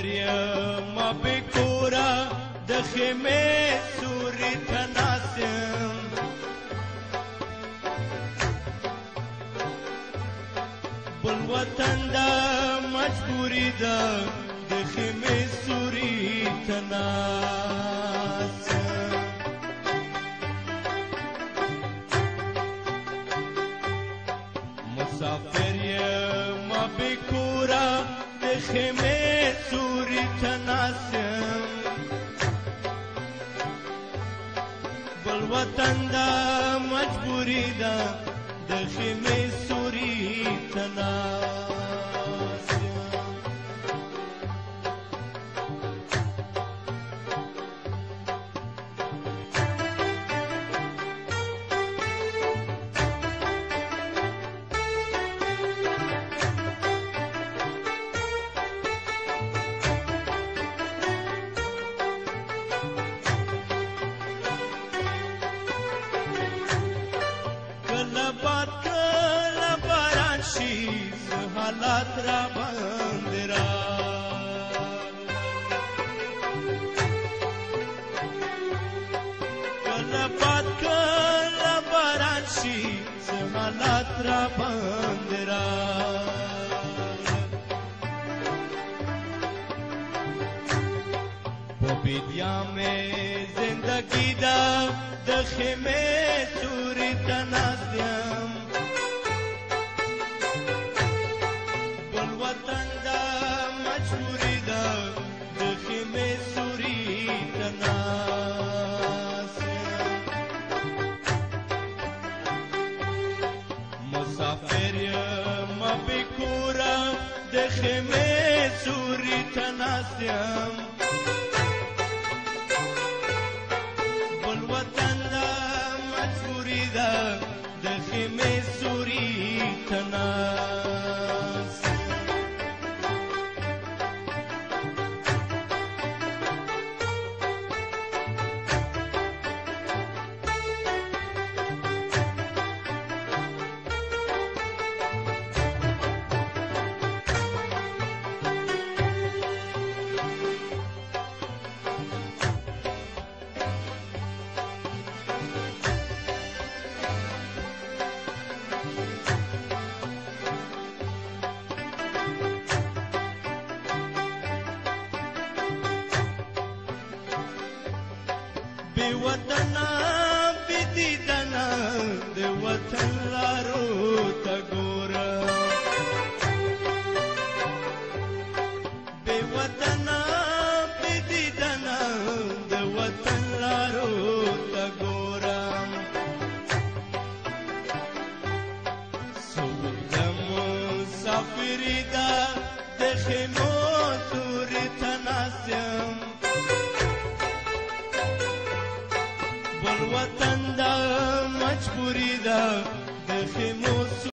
مسافر یم بې کوره د خیمې سوري ته ناست یم بل وطن ده مجبوري ده د خیمې سوري ته ناست یم مسافر یم بې کوره د خیمې سوري ته ناست یم بل وطن ده مجبوري ده د خیمې سوري ته ناست یم کله باد کله باران شي څه حالات را باندې کله باد کله باران شي څه حالات را باندې په بیدیا مې زندگی ده د خیمې سوري ته ناست یم بل وطن ده مجبوري ده د خیمې سوري ته ناست یم مسافر یم بې کوره د خیمې سوري ته ناست یم بل وطن ده مجبوري ده د خیمې سوري ته ناست بې وطنه بې دیدنه د وطن لارو ته ګوره بې وطنه بې دیدنه د وطن لارو ته ګوره څوک د مسافري ده د خیمو سوري ته ناست یم بل وطن ده مجبوري ده د خیمو